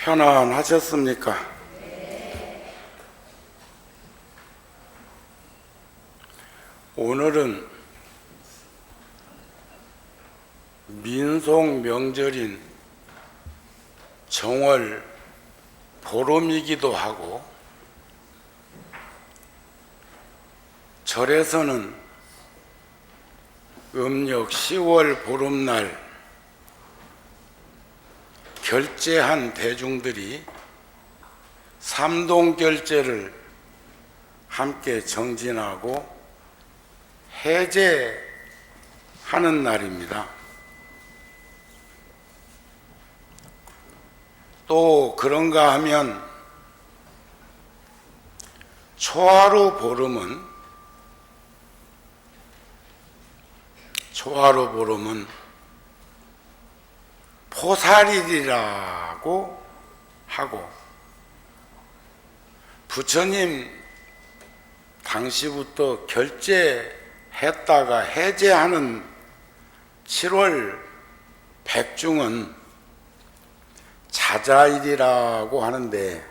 편안하셨습니까? 오늘은 민속 명절인 정월 보름이기도 하고, 절에서는 음력 10월 보름날 결제한 대중들이 삼동결제를 함께 정진하고 해제하는 날입니다. 또 그런가 하면 초하루 보름은 포살일이라고 하고, 부처님 당시부터 결제했다가 해제하는 7월 백중은 자자일이라고 하는데,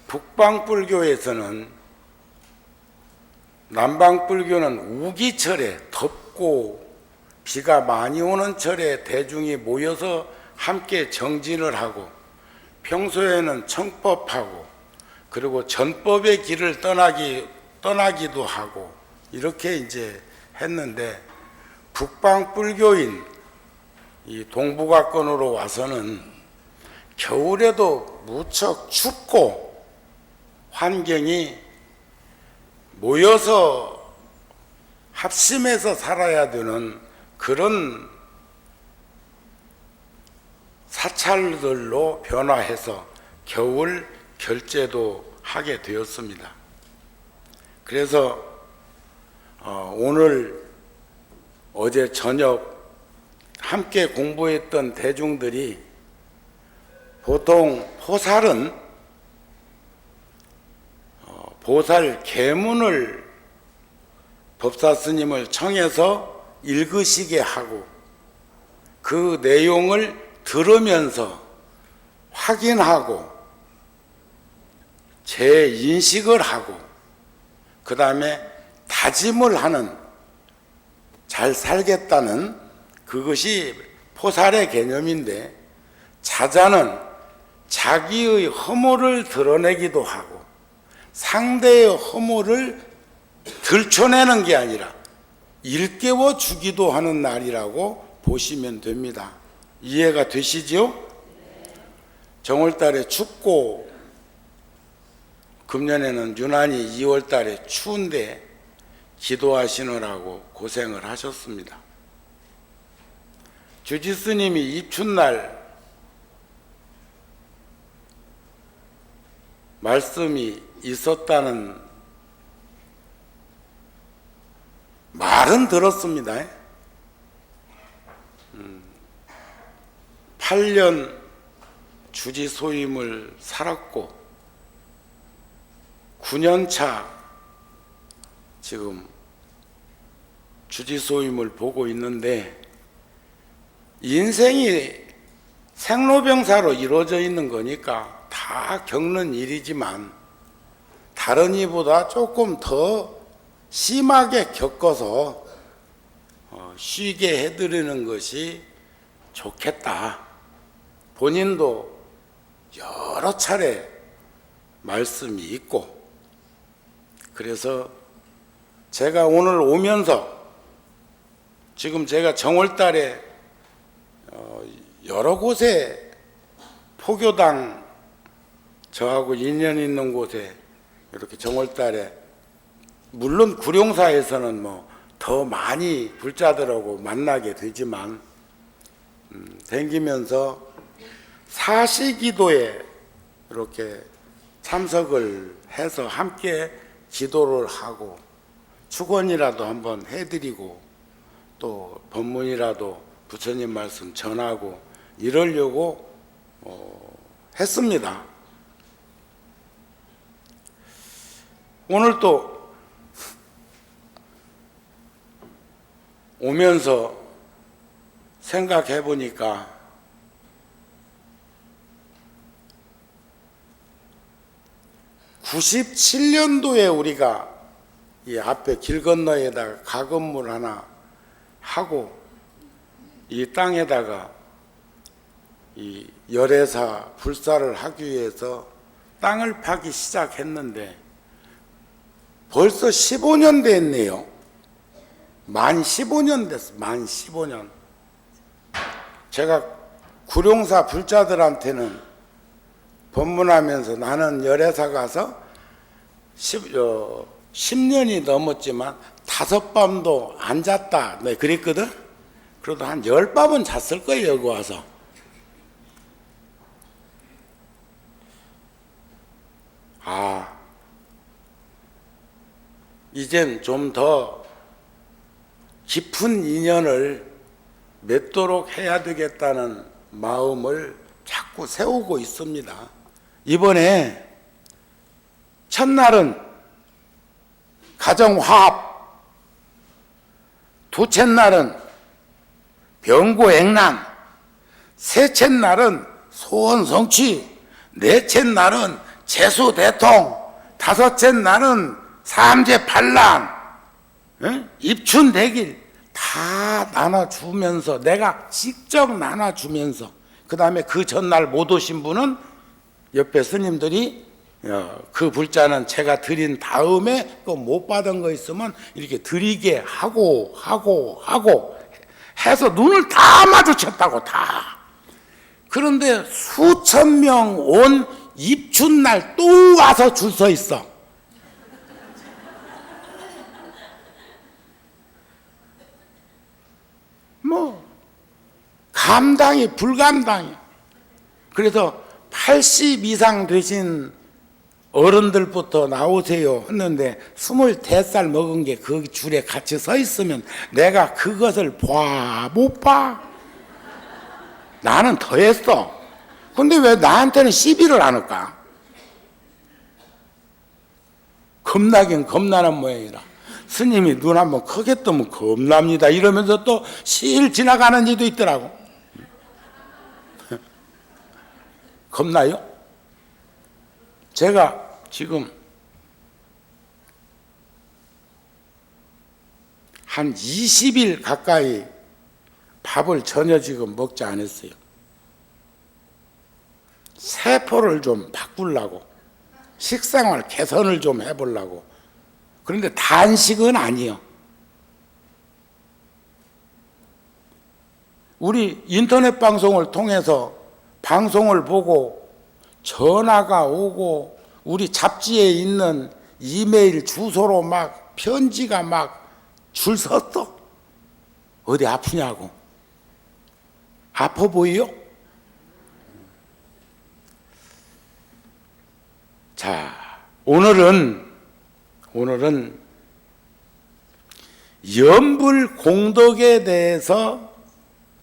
북방불교에서는, 남방불교는 우기철에, 덥고 비가 많이 오는 철에 대중이 모여서 함께 정진을 하고, 평소에는 청법하고 그리고 전법의 길을 떠나기도 하고 이렇게 이제 했는데, 북방불교인 이 동북아권으로 와서는 겨울에도 무척 춥고 환경이 모여서 합심해서 살아야 되는 그런 사찰들로 변화해서 겨울 결제도 하게 되었습니다. 그래서 오늘 어제 저녁 함께 공부했던 대중들이 보통 포살은 보살 계문을 법사스님을 청해서 읽으시게 하고, 그 내용을 들으면서 확인하고 재인식을 하고, 그 다음에 다짐을 하는, 잘 살겠다는, 그것이 포살의 개념인데, 자자는 자기의 허물을 드러내기도 하고 상대의 허물을 들춰내는 게 아니라 일깨워 주기도 하는 날이라고 보시면 됩니다. 이해가 되시지요? 정월달에 춥고, 금년에는 유난히 2월달에 추운데 기도하시느라고 고생을 하셨습니다. 주지스님이 입춘날 말씀이 있었다는 말은 들었습니다. 8년 주지소임을 살았고 9년차 지금 주지소임을 보고 있는데, 인생이 생로병사로 이루어져 있는 거니까 다 겪는 일이지만 다른 이보다 조금 더 심하게 겪어서 쉬게 해드리는 것이 좋겠다. 본인도 여러 차례 말씀이 있고, 그래서 제가 오늘 오면서, 지금 제가 정월달에 여러 곳에 포교당, 저하고 인연 있는 곳에 이렇게 정월달에, 물론 구룡사에서는 더 많이 불자들하고 만나게 되지만, 댕기면서 사시기도에 이렇게 참석을 해서 함께 기도를 하고 축원이라도 한번 해드리고, 또 법문이라도 부처님 말씀 전하고 이러려고 했습니다. 오늘 또 오면서 생각해 보니까 97년도에 우리가 이 앞에 길 건너에다가 가건물 하나 하고 이 땅에다가 이 열애사 불사를 하기 위해서 땅을 파기 시작했는데 벌써 15년 됐네요. 만 15년 됐어. 만 15년. 제가 구룡사 불자들한테는 법문하면서 나는 열애사 가서 10년이 넘었지만 5밤도 안 잤다. 네, 그랬거든? 그래도 한 10밤은 잤을 거예요, 여기 와서. 이젠 좀 더 깊은 인연을 맺도록 해야 되겠다는 마음을 자꾸 세우고 있습니다. 이번에 첫날은 가정화합, 둘째 날은 병고액난, 셋째 날은 소원성취, 넷째 날은 재수대통, 다섯째 날은 삼재팔랑, 입춘대길 다 나눠주면서 내가 직접 나눠주면서 그 다음에 그 전날 못 오신 분은 옆에 스님들이 그 불자는 제가 드린 다음에 또 못 받은 거 있으면 이렇게 드리게 하고 해서 눈을 다 마주쳤다고 다. 그런데 수천 명 온 입춘날 또 와서 줄 서 있어. 뭐 감당이 불감당이. 그래서 80 이상 되신 어른들부터 나오세요 했는데 25살 먹은 게 그 줄에 같이 서 있으면 내가 그것을 못 봐? 나는 더 했어. 근데 왜 나한테는 시비를 안 할까? 겁나긴 겁나는 모양이라. 스님이 눈 한번 크게 뜨면 겁납니다 이러면서 또 실 지나가는 이도 있더라고. 겁나요? 제가 지금 한 20일 가까이 밥을 전혀 지금 먹지 않았어요. 세포를 좀 바꾸려고, 식생활 개선을 좀 해보려고. 그런데 단식은 아니요. 우리 인터넷 방송을 통해서 방송을 보고 전화가 오고 우리 잡지에 있는 이메일 주소로 막 편지가 막 줄 섰어. 어디 아프냐고. 아파 보이요? 자, 오늘은 염불 공덕에 대해서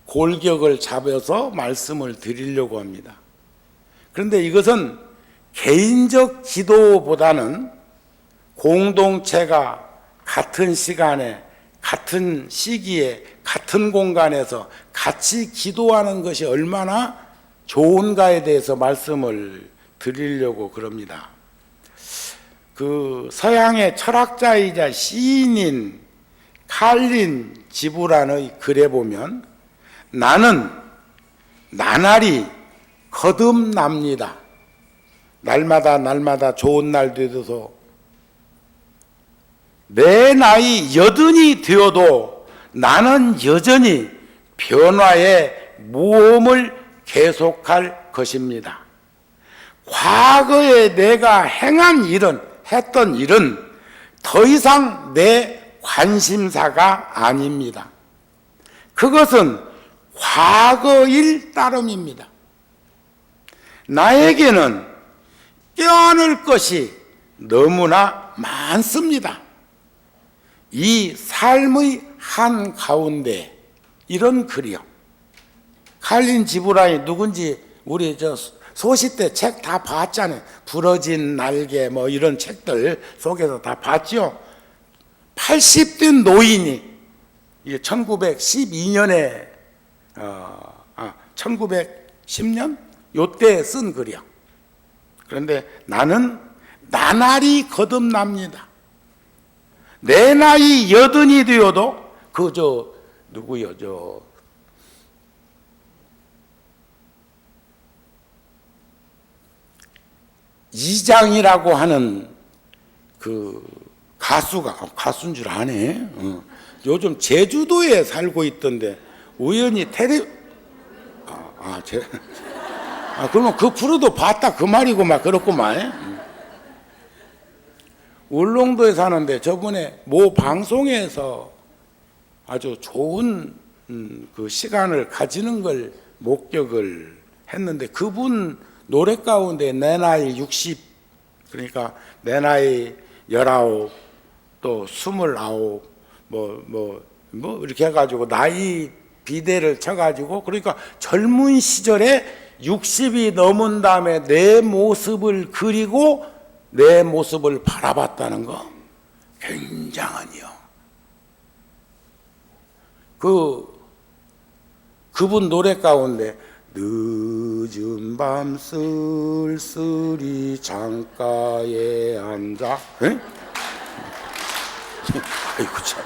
골격을 잡아서 말씀을 드리려고 합니다. 그런데 이것은 개인적 기도보다는 공동체가 같은 시간에, 같은 시기에, 같은 공간에서 같이 기도하는 것이 얼마나 좋은가에 대해서 말씀을 드리려고 그럽니다. 그 서양의 철학자이자 시인인 칼린 지브란의 글에 보면 나는 나날이 거듭납니다. 날마다 좋은 날 되어서 내 나이 80이 되어도 나는 여전히 변화의 모험을 계속할 것입니다. 과거에 내가 했던 일은 더 이상 내 관심사가 아닙니다. 그것은 과거일 따름입니다. 나에게는 껴안을 것이 너무나 많습니다. 이 삶의 한가운데 이런 글이요. 칼린 지브란이 누군지 우리 소시 때 책 다 봤잖아요. 부러진 날개 뭐 이런 책들 속에서 다 봤죠. 80된 노인이 1912년에 1910년 요때 쓴 글이요. 그런데 나는 나날이 거듭납니다. 내 나이 80이 되어도 누구요? 이장이라고 하는 그 가수인 줄 아네. 요즘 제주도에 살고 있던데 우연히 그러면 그 프로도 봤다 그 말이고 막 그렇구만. 울릉도에 사는데 저번에 모 방송에서 아주 좋은 그 시간을 가지는 걸 목격을 했는데 그분 노래 가운데 내 나이 60, 그러니까 내 나이 19, 또 29, 이렇게 해가지고 나이 비대를 쳐가지고, 그러니까 젊은 시절에 60이 넘은 다음에 내 모습을 그리고 내 모습을 바라봤다는 거 굉장하니요. 그분 노래 가운데 늦은 밤 쓸쓸히 창가에 앉아. 에? 아이고 참.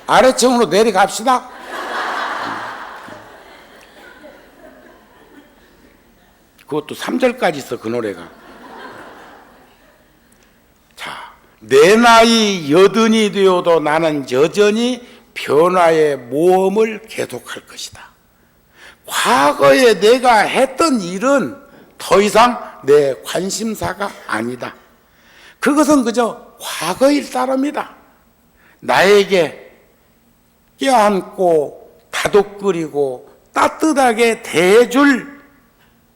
아래층으로 내려갑시다. 그것도 3절까지 있어 그 노래가. 자, 내 나이 80이 되어도 나는 여전히 변화의 모험을 계속할 것이다. 과거에 내가 했던 일은 더 이상 내 관심사가 아니다. 그것은 그저 과거일 따름이다. 나에게 껴안고 다독거리고 따뜻하게 대해줄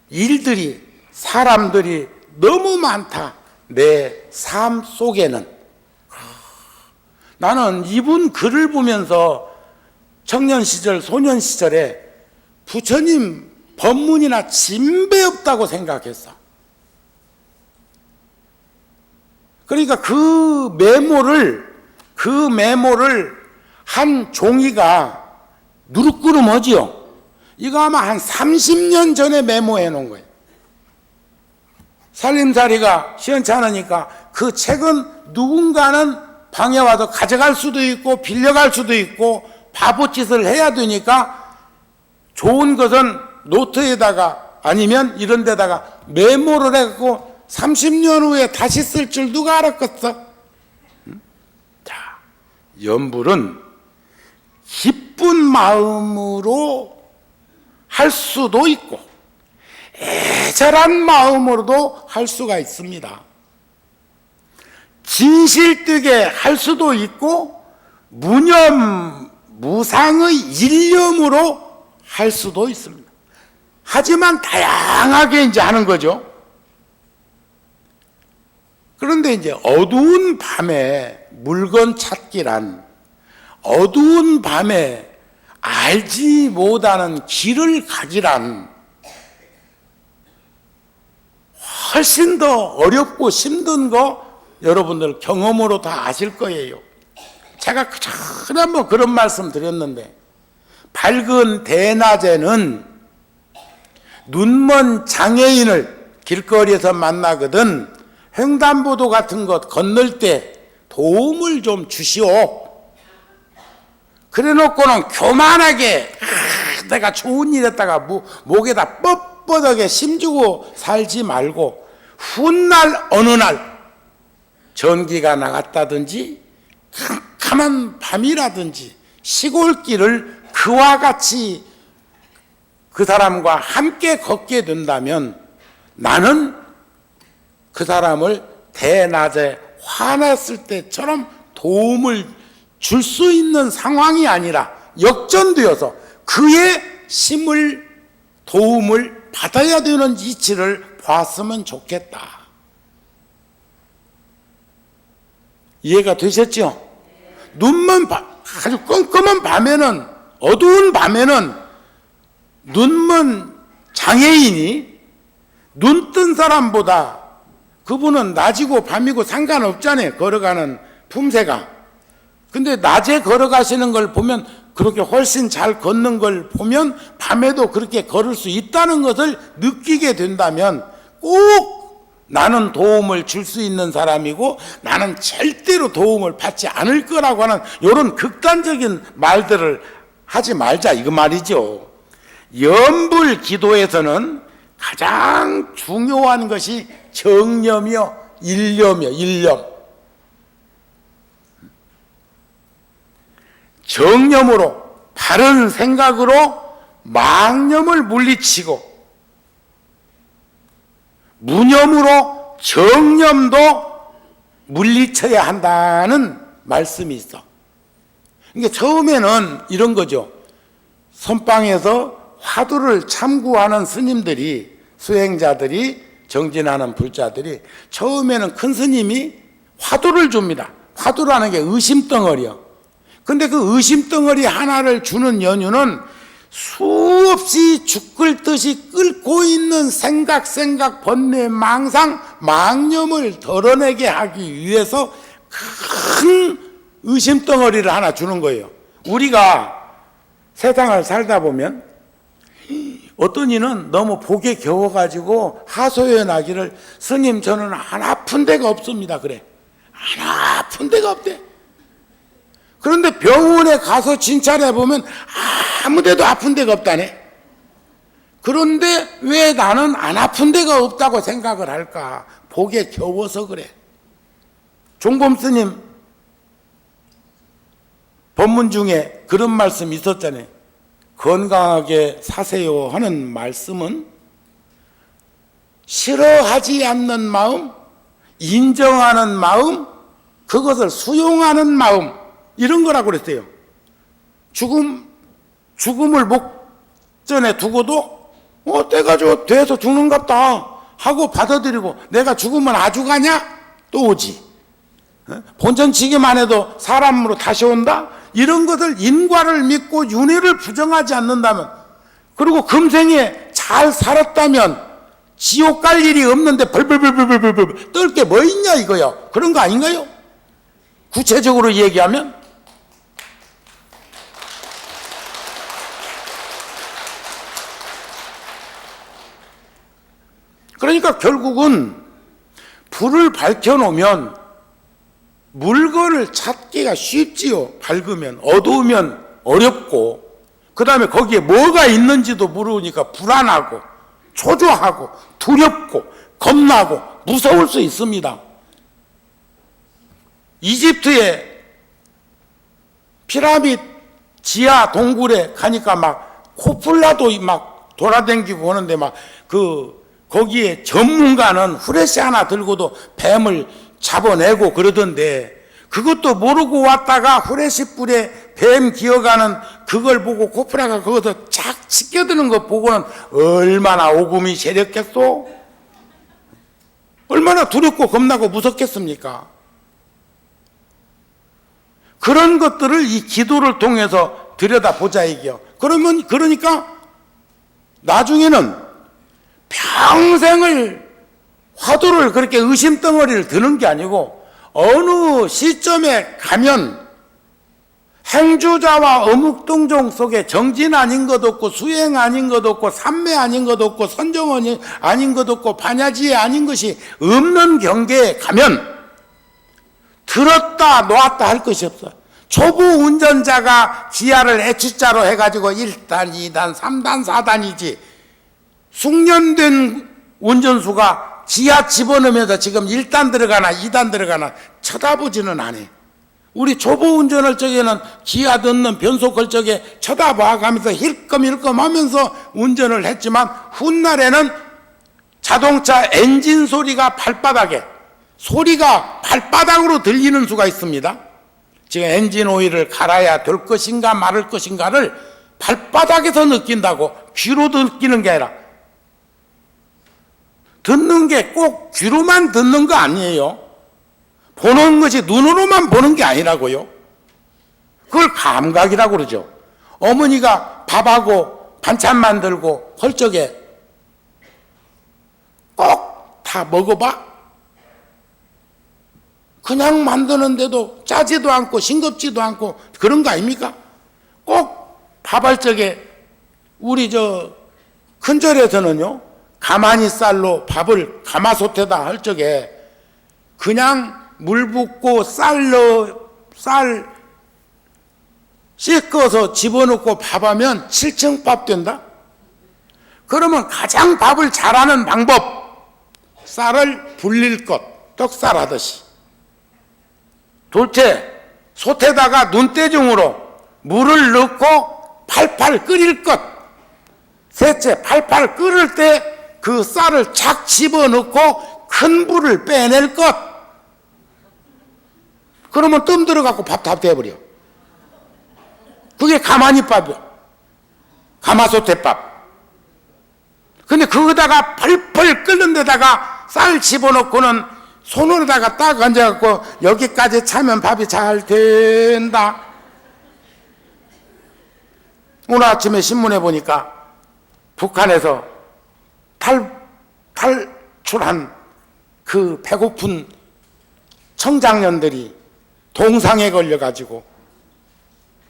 일들이, 사람들이 너무 많다. 내 삶 속에는. 나는 이분 글을 보면서 청년 시절, 소년 시절에 부처님 법문이나 진배 없다고 생각했어. 그러니까 그 메모를 한 종이가 누르꾸름하지요. 이거 아마 한 30년 전에 메모해 놓은 거예요. 살림살이가 시원찮으니까 그 책은 누군가는 방에 와서 가져갈 수도 있고 빌려갈 수도 있고 바보짓을 해야 되니까 좋은 것은 노트에다가 아니면 이런 데다가 메모를 해갖고 30년 후에 다시 쓸 줄 누가 알았겠어? 자, 염불은 기쁜 마음으로 할 수도 있고 애절한 마음으로도 할 수가 있습니다. 진실되게 할 수도 있고 무념 무상의 일념으로 할 수도 있습니다. 하지만 다양하게 이제 하는 거죠. 그런데 이제 어두운 밤에 물건 찾기란, 어두운 밤에 알지 못하는 길을 가기란 훨씬 더 어렵고 힘든 거 여러분들 경험으로 다 아실 거예요. 제가 전에 한번 그런 말씀 드렸는데, 밝은 대낮에는 눈먼 장애인을 길거리에서 만나거든 횡단보도 같은 것 건널 때 도움을 좀 주시오. 그래 놓고는 교만하게 내가 좋은 일 했다가 목에다 뻣뻣하게 힘주고 살지 말고, 훗날 어느 날 전기가 나갔다든지 캄캄한 밤이라든지 시골길을 그와 같이 그 사람과 함께 걷게 된다면 나는 그 사람을 대낮에 화났을 때처럼 도움을 줄 수 있는 상황이 아니라 역전되어서 그의 힘을, 도움을 받아야 되는 이치를 봤으면 좋겠다. 이해가 되셨죠? 아주 껌껌한 밤에는, 어두운 밤에는 눈먼 장애인이 눈 뜬 사람보다, 그분은 낮이고 밤이고 상관없잖아요. 걸어가는 품새가. 근데 낮에 걸어가시는 걸 보면, 그렇게 훨씬 잘 걷는 걸 보면 밤에도 그렇게 걸을 수 있다는 것을 느끼게 된다면 꼭 나는 도움을 줄 수 있는 사람이고 나는 절대로 도움을 받지 않을 거라고 하는 이런 극단적인 말들을 하지 말자 이거 말이죠. 염불 기도에서는 가장 중요한 것이 정념이요 일념이요. 일념. 정념으로 바른 생각으로 망념을 물리치고 무념으로 정념도 물리쳐야 한다는 말씀이 있어. 그러니까 처음에는 이런 거죠. 선방에서 화두를 참고하는 스님들이, 수행자들이, 정진하는 불자들이 처음에는 큰 스님이 화두를 줍니다. 화두라는 게 의심덩어리요. 근데 그 의심덩어리 하나를 주는 연유는 수없이 죽을 듯이 끓고 있는 생각, 번뇌, 망상, 망념을 덜어내게 하기 위해서 큰 의심덩어리를 하나 주는 거예요. 우리가 세상을 살다 보면 어떤 이는 너무 복에 겨워가지고 하소연하기를 스님 저는 안 아픈 데가 없습니다 그래. 안 아픈 데가 없대. 그런데 병원에 가서 진찰해 보면 아무 데도 아픈 데가 없다네. 그런데 왜 나는 안 아픈 데가 없다고 생각을 할까? 복에 겨워서 그래. 종범 스님 법문 중에 그런 말씀이 있었잖아요. 건강하게 사세요 하는 말씀은 싫어하지 않는 마음, 인정하는 마음, 그것을 수용하는 마음 이런 거라고 그랬어요. 죽음을 목전에 두고도 때가 돼서 죽는갑다 하고 받아들이고 내가 죽으면 아주 가냐? 또 오지. 본전치기만 해도 사람으로 다시 온다? 이런 것을 인과를 믿고 윤회를 부정하지 않는다면 그리고 금생에 잘 살았다면 지옥 갈 일이 없는데 벌벌벌벌벌벌 떨 게 뭐 있냐 이거요. 그런 거 아닌가요? 구체적으로 얘기하면 그러니까 결국은 불을 밝혀놓으면 물건을 찾기가 쉽지요. 밝으면. 어두우면 어렵고 그 다음에 거기에 뭐가 있는지도 모르니까 불안하고 초조하고 두렵고 겁나고 무서울 수 있습니다. 이집트의 피라미드 지하 동굴에 가니까 막 코뿔라도 막 돌아다니고 하는데 막 거기에 전문가는 후레쉬 하나 들고도 뱀을 잡아내고 그러던데 그것도 모르고 왔다가 후레쉬 뿔에 뱀 기어가는 그걸 보고 코뿔라가 거기서 착 찢겨드는 거 보고는 얼마나 오금이 세렸겠소? 얼마나 두렵고 겁나고 무섭겠습니까? 그런 것들을 이 기도를 통해서 들여다보자 이게요. 그러니까 나중에는 평생을 화두를 그렇게 의심덩어리를 드는 게 아니고 어느 시점에 가면 행주자와 어묵동정 속에 정진 아닌 것 없고 수행 아닌 것 없고 삼매 아닌 것 없고 선정 아닌 것 없고 반야지에 아닌 것이 없는 경계에 가면 들었다 놓았다 할 것이 없어. 초보 운전자가 기아를 H자로 해가지고 1단, 2단, 3단, 4단이지 숙련된 운전수가 기아 집어넣으면서 지금 1단 들어가나 2단 들어가나 쳐다보지는 않아. 우리 초보 운전할 적에는 기아 넣는 변속 걸 적에 쳐다봐 가면서 힐끔힐끔 하면서 운전을 했지만 훗날에는 자동차 엔진 소리가 발바닥으로 들리는 수가 있습니다. 지금 엔진 오일을 갈아야 될 것인가 말을 것인가를 발바닥에서 느낀다고 귀로 느끼는 게 아니라 듣는 게 꼭 귀로만 듣는 거 아니에요. 보는 것이 눈으로만 보는 게 아니라고요. 그걸 감각이라고 그러죠. 어머니가 밥하고 반찬 만들고 할 적에 꼭 다 먹어봐? 그냥 만드는데도 짜지도 않고 싱겁지도 않고 그런 거 아닙니까? 꼭 밥할 적에 우리 큰절에서는요 가마니 쌀로 밥을 가마솥에다 할 적에 그냥 물 붓고 쌀 씻어서 집어넣고 밥하면 7층 밥 된다? 그러면 가장 밥을 잘하는 방법, 쌀을 불릴 것, 떡쌀 하듯이. 둘째, 솥에다가 눈대중으로 물을 넣고 팔팔 끓일 것. 셋째, 팔팔 끓을 때 그 쌀을 착 집어넣고 큰 불을 빼낼 것. 그러면 뜸 들어갖고 밥 다 돼버려. 그게 가마니밥이야. 가마솥에밥. 근데 그거다가 펄펄 끓는 데다가 쌀 집어넣고는 손으로다가 딱 얹어갖고 여기까지 차면 밥이 잘 된다. 오늘 아침에 신문에 보니까 북한에서 탈출한 그 배고픈 청장년들이 동상에 걸려가지고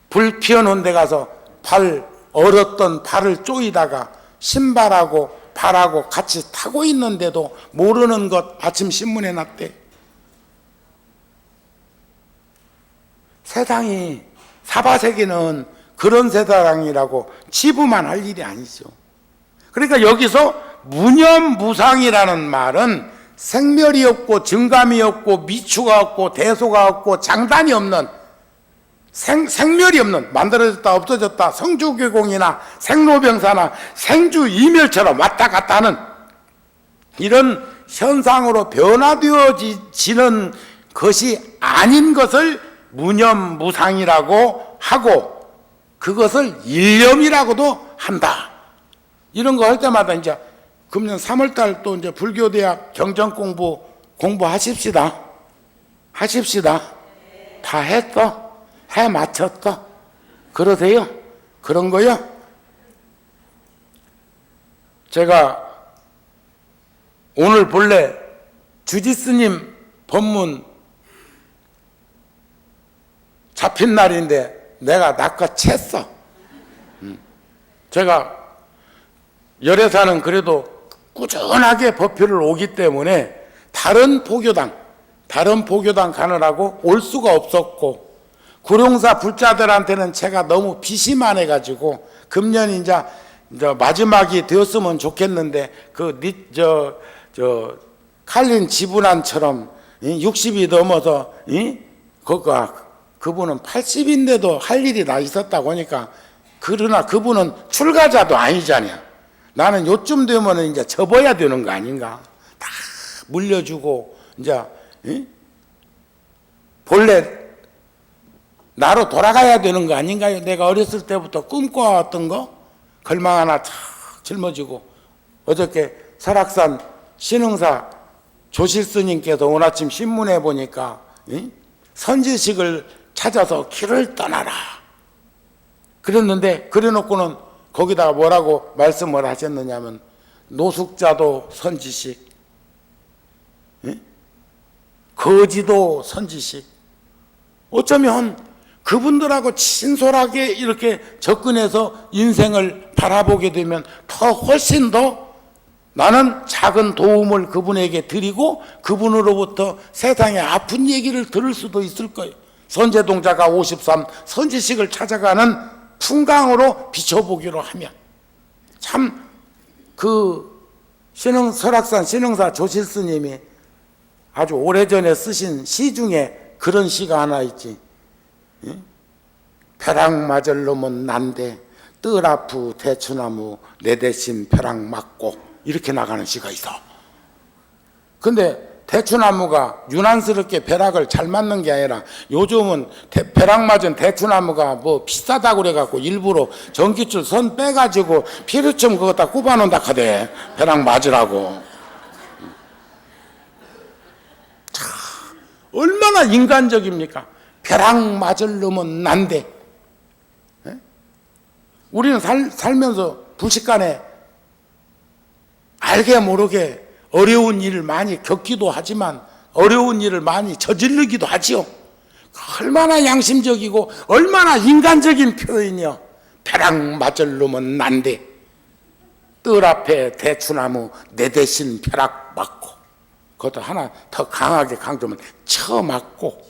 불 피워놓은 데 가서 얼었던 발을 쪼이다가 신발하고 발하고 같이 타고 있는데도 모르는 것 아침 신문에 났대. 세상이 사바세계는 그런 세상이라고 치부만 할 일이 아니죠. 그러니까 여기서 무념무상이라는 말은 생멸이 없고 증감이 없고 미추가 없고 대소가 없고 장단이 없는 생멸이 없는, 만들어졌다 없어졌다 성주개공이나 생로병사나 생주이멸처럼 왔다 갔다 하는 이런 현상으로 변화되어지는 것이 아닌 것을 무념무상이라고 하고 그것을 일념이라고도 한다. 이런 거 할 때마다 이제 금년 3월달 또 이제 불교대학 경전 공부하십시다. 하십시다. 다 했어? 해 맞췄어? 그러세요? 그런 거요? 제가 오늘 본래 주지스님 법문 잡힌 날인데 내가 낚아챘어. 제가 열애사는 그래도 꾸준하게 법회를 오기 때문에 다른 포교당 가느라고 올 수가 없었고 구룡사 불자들한테는 제가 너무 빚이 많아가지고 금년 이제 마지막이 되었으면 좋겠는데 칼린 지분안처럼 60이 넘어서 그분은 80인데도 할 일이 다 있었다고 하니까 그러나 그분은 출가자도 아니잖아요. 나는 요쯤 되면 이제 접어야 되는 거 아닌가? 다 물려주고 이제 본래 나로 돌아가야 되는 거 아닌가요? 내가 어렸을 때부터 꿈꿔왔던 거 걸망 하나 탁 짊어지고 어저께 설악산 신흥사 조실스님께서 오늘 아침 신문에 보니까 선지식을 찾아서 길을 떠나라 그랬는데 그래놓고는 거기다가 뭐라고 말씀을 하셨느냐면 노숙자도 선지식, 거지도 선지식. 어쩌면 그분들하고 친솔하게 이렇게 접근해서 인생을 바라보게 되면 더 훨씬 더 나는 작은 도움을 그분에게 드리고 그분으로부터 세상의 아픈 얘기를 들을 수도 있을 거예요. 선제동자가 53 선지식을 찾아가는 풍광으로 비춰보기로 하면 참 설악산 신흥사 조실스님이 아주 오래전에 쓰신 시 중에 그런 시가 하나 있지. 벼락 맞을 놈은 난데 뜰 아프 대추나무 내 대신 벼락 맞고 이렇게 나가는 시가 있어. 근데 대추나무가 유난스럽게 벼락을 잘 맞는 게 아니라 요즘은 벼락 맞은 대추나무가 뭐 비싸다고 그래갖고 일부러 전기줄 선 빼가지고 피루점 그거 다 꼽아놓는다 하대. 벼락 맞으라고. 참 얼마나 인간적입니까? 벼락 맞을 놈은 난데. 우리는 살면서 불식간에 알게 모르게 어려운 일을 많이 겪기도 하지만 어려운 일을 많이 저지르기도 하지요. 얼마나 양심적이고 얼마나 인간적인 표현이요. 벼락 맞을 놈은 난데 뜰 앞에 대추나무 내 대신 벼락 맞고, 그것도 하나 더 강하게 강조하면 쳐맞고,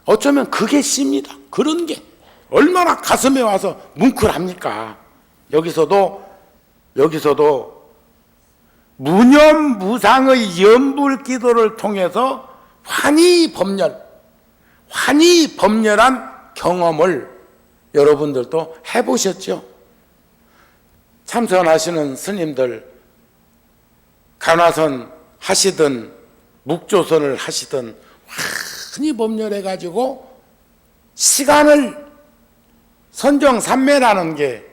어쩌면 그게 씨입니다. 그런 게 얼마나 가슴에 와서 뭉클합니까? 여기서도 무념무상의 연불 기도를 통해서 환히 법렬한 경험을 여러분들도 해보셨죠? 참선하시는 스님들, 간화선 하시든 묵조선을 하시든 환히 법렬해가지고 시간을, 선정산매라는 게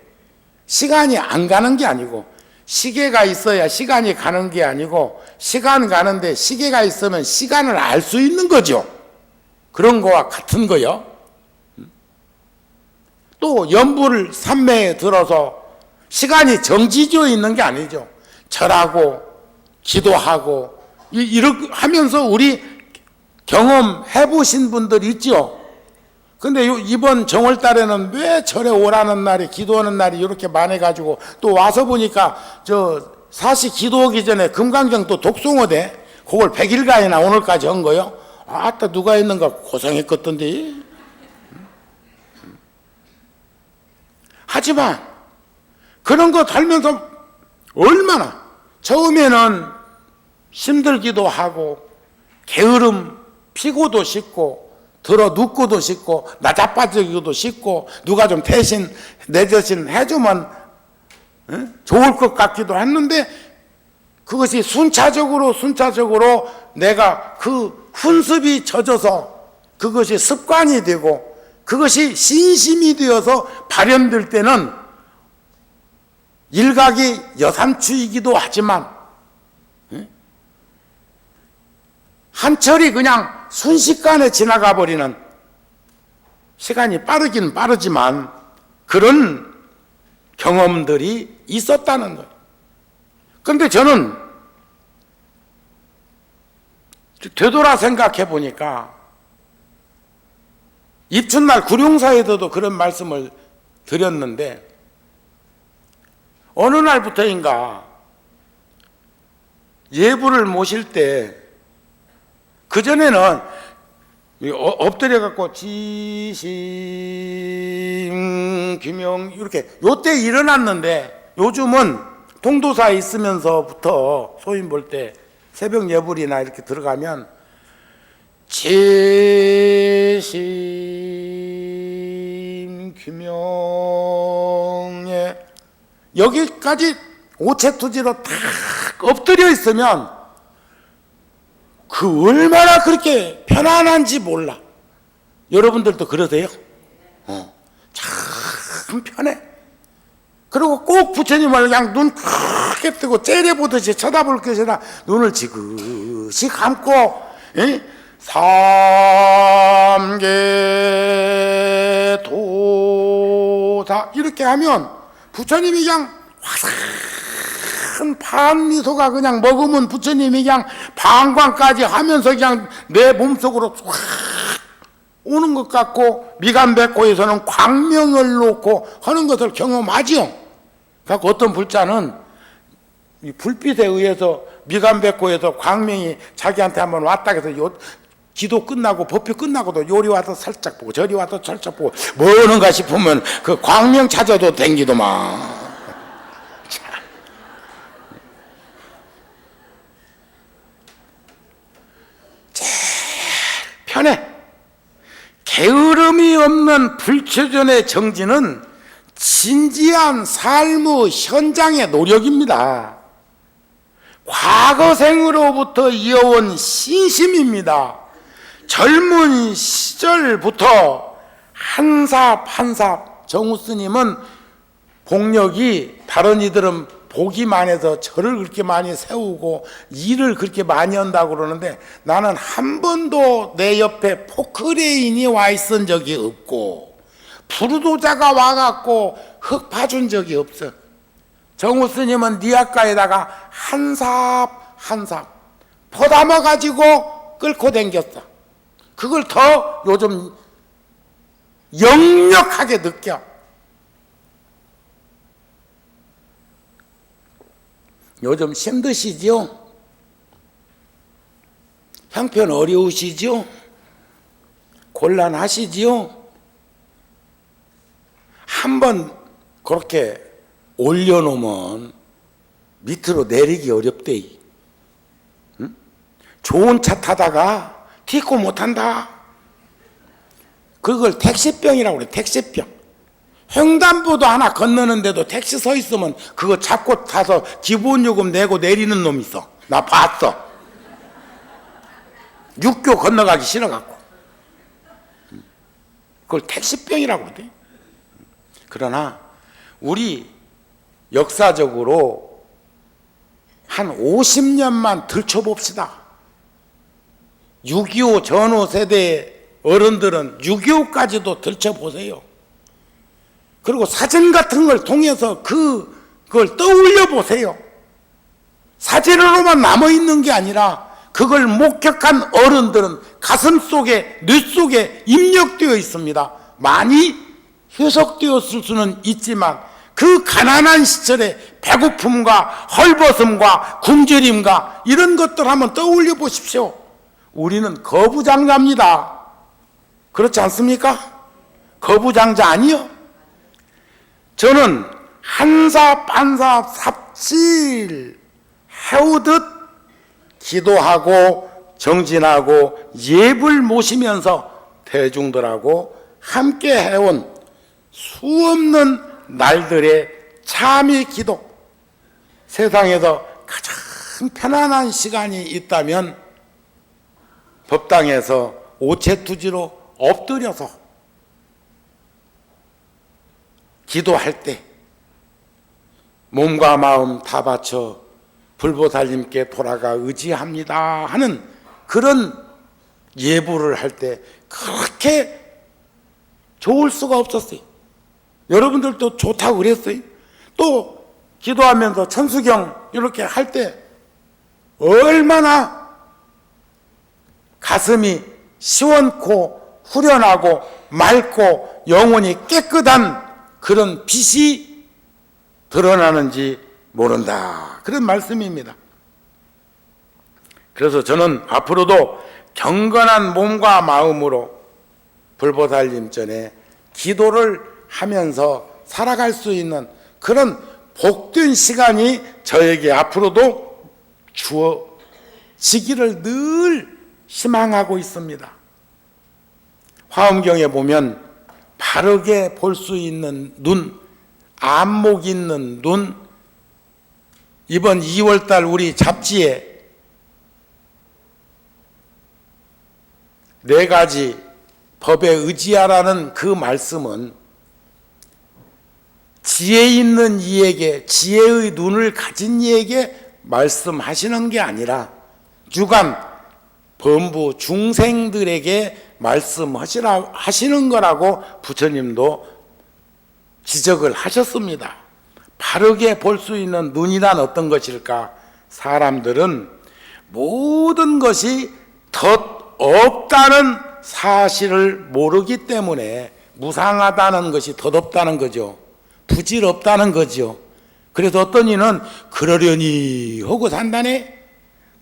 시간이 안 가는 게 아니고, 시계가 있어야 시간이 가는 게 아니고, 시간 가는데 시계가 있으면 시간을 알 수 있는 거죠. 그런 거와 같은 거요. 또 연불 산매에 들어서 시간이 정지되어 있는 게 아니죠. 절하고 기도하고 이렇게 하면서 우리 경험해 보신 분들 있죠. 근데 이번 정월달에는 왜 절에 오라는 날이, 기도하는 날이 이렇게 많아가지고, 또 와서 보니까 사시 기도하기 전에 금강경 또 독송어대, 그걸 100일간이나 오늘까지 한 거요. 아따, 누가 했는가 고생했겠던데. 하지만 그런 거 달면서 얼마나 처음에는 힘들기도 하고, 게으름 피고도 싶고, 들어 눕고도 싶고, 나 자빠지기도 싶고, 누가 좀 대신 내 대신 해주면 좋을 것 같기도 했는데, 그것이 순차적으로 내가 그 훈습이 젖어서 그것이 습관이 되고, 그것이 신심이 되어서 발현될 때는 일각이 여삼추이기도 하지만 한철이 그냥 순식간에 지나가 버리는, 시간이 빠르긴 빠르지만 그런 경험들이 있었다는 거예요. 그런데 저는 되돌아 생각해 보니까 입춘날 구룡사에서도 그런 말씀을 드렸는데, 어느 날부터인가 예불을 모실 때, 그전에는 엎드려 갖고 지심 규명 이렇게 요때 일어났는데, 요즘은 통도사에 있으면서부터 소인 볼 때 새벽 예불이나 이렇게 들어가면 지심 규명에 여기까지 오체투지로 탁 엎드려 있으면 그 얼마나 그렇게 편안한지 몰라. 여러분들도 그러세요? 참 편해. 그리고 꼭 부처님을 그냥 눈 크게 뜨고 째려보듯이 쳐다볼 것이나 눈을 지그시 감고 삼계도사 이렇게 하면 부처님이 그냥 화사한 파란 미소가 그냥 머금은 부처님이 그냥 방광까지 하면서 그냥 내 몸속으로 확 오는 것 같고, 미간백호에서는 광명을 놓고 하는 것을 경험하지요. 그래서 어떤 불자는 이 불빛에 의해서 미간백호에서 광명이 자기한테 한번 왔다 해서 기도 끝나고 법회 끝나고도 요리 와서 살짝 보고 저리 와서 살짝 보고 뭐는가 싶으면 그 광명 찾아도 댕기더만. 제일 편해. 게으름이 없는 불초전의 정진은 진지한 삶의 현장의 노력입니다. 과거생으로부터 이어온 신심입니다. 젊은 시절부터 한삽 한삽, 정우 스님은 복력이, 다른 이들은 보기만 해서 절을 그렇게 많이 세우고 일을 그렇게 많이 한다고 그러는데, 나는 한 번도 내 옆에 포크레인이 와 있은 적이 없고 부르도자가 와갖고 흙 파준 적이 없어. 정우 스님은 니아가에다가 한삽 한삽 퍼담아 가지고 끌고 댕겼어. 그걸 더 요즘 역력하게 느껴. 요즘 힘드시지요? 형편 어려우시지요? 곤란하시지요? 한번 그렇게 올려놓으면 밑으로 내리기 어렵대. 응? 좋은 차 타다가 티코 못한다. 그걸 택시병이라고 그래. 택시병. 횡단보도 하나 건너는데도 택시 서 있으면 그거 잡고 타서 기본요금 내고 내리는 놈 있어. 나 봤어. 육교 건너가기 싫어갖고. 그걸 택시병이라고 그러대. 그러나 우리 역사적으로 한 50년만 들춰봅시다. 6.25 전후 세대 어른들은 6.25까지도 들춰보세요. 그리고 사진 같은 걸 통해서 그걸 떠올려 보세요. 사진으로만 남아있는 게 아니라 그걸 목격한 어른들은 가슴 속에, 뇌 속에 입력되어 있습니다. 많이 희석되었을 수는 있지만 그 가난한 시절의 배고픔과 헐벗음과 굶주림과 이런 것들 한번 떠올려 보십시오. 우리는 거부장자입니다. 그렇지 않습니까? 거부장자 아니요? 저는 한사 반사 삽질 해오듯 기도하고 정진하고 예불 모시면서 대중들하고 함께 해온 수없는 날들의 참의 기도, 세상에서 가장 편안한 시간이 있다면 법당에서 오체투지로 엎드려서 기도할 때 몸과 마음 다 바쳐 불보살님께 돌아가 의지합니다 하는 그런 예불을 할 때 그렇게 좋을 수가 없었어요. 여러분들도 좋다고 그랬어요. 또 기도하면서 천수경 이렇게 할 때 얼마나 가슴이 시원코 후련하고 맑고 영혼이 깨끗한 그런 빛이 드러나는지 모른다. 그런 말씀입니다. 그래서 저는 앞으로도 경건한 몸과 마음으로 불보살님 전에 기도를 하면서 살아갈 수 있는 그런 복된 시간이 저에게 앞으로도 주어지기를 늘 희망하고 있습니다. 화엄경에 보면 바르게 볼 수 있는 눈, 안목 있는 눈, 이번 2월달 우리 잡지에 4가지 법에 의지하라는 그 말씀은 지혜 있는 이에게, 지혜의 눈을 가진 이에게 말씀하시는 게 아니라 주간 범부 중생들에게 말씀하시라 하시는 거라고 부처님도 지적을 하셨습니다. 바르게 볼 수 있는 눈이란 어떤 것일까? 사람들은 모든 것이 덧없다는 사실을 모르기 때문에 무상하다는 것이 덧없다는 거죠. 부질없다는 거죠. 그래서 어떤 이는 그러려니 하고 산다네.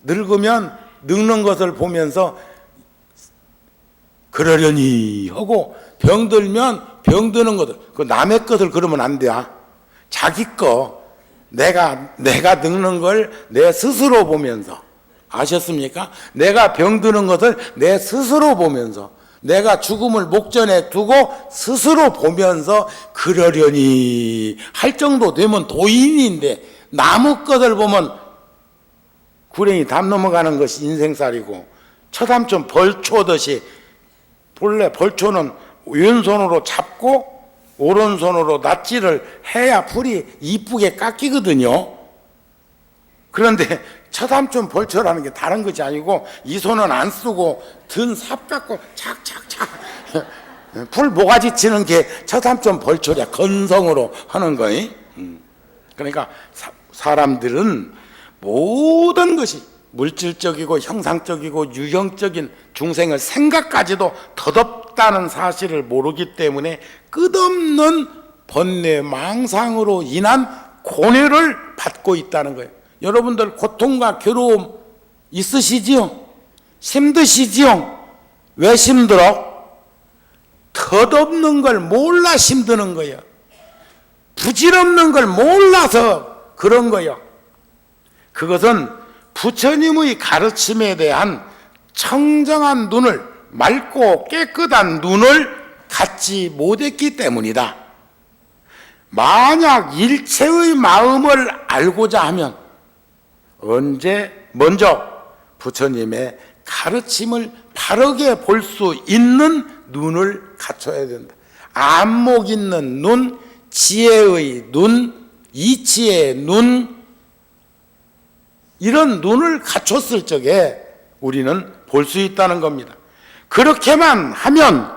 늙으면 늙는 것을 보면서 그러려니 하고 병들면 병드는 것을, 그 남의 것을 그러면 안 돼. 자기 거, 내가 늙는 걸 내 스스로 보면서, 아셨습니까? 내가 병드는 것을 내 스스로 보면서, 내가 죽음을 목전에 두고 스스로 보면서 그러려니 할 정도 되면 도인인데, 남의 것을 보면 구렁이 담 넘어가는 것이 인생살이고, 처삼촌 벌초듯이, 본래 벌초는 왼손으로 잡고 오른손으로 낫지를 해야 풀이 이쁘게 깎이거든요. 그런데 처삼촌 벌초라는 게 다른 것이 아니고, 이 손은 안 쓰고 든 삽 갖고 착착착 풀 모가지 치는 게 처삼촌 벌초야. 건성으로 하는 거이. 그러니까 사람들은 모든 것이 물질적이고 형상적이고 유형적인 중생의 생각까지도 덧없다는 사실을 모르기 때문에 끝없는 번뇌 망상으로 인한 고뇌를 받고 있다는 거예요. 여러분들 고통과 괴로움 있으시지요? 힘드시지요? 왜 힘들어? 덧없는 걸 몰라 힘드는 거예요. 부질없는 걸 몰라서 그런 거예요. 그것은 부처님의 가르침에 대한 청정한 눈을, 맑고 깨끗한 눈을 갖지 못했기 때문이다. 만약 일체의 마음을 알고자 하면 언제 먼저 부처님의 가르침을 바르게 볼 수 있는 눈을 갖춰야 된다. 안목 있는 눈, 지혜의 눈, 이치의 눈, 이런 눈을 갖췄을 적에 우리는 볼 수 있다는 겁니다. 그렇게만 하면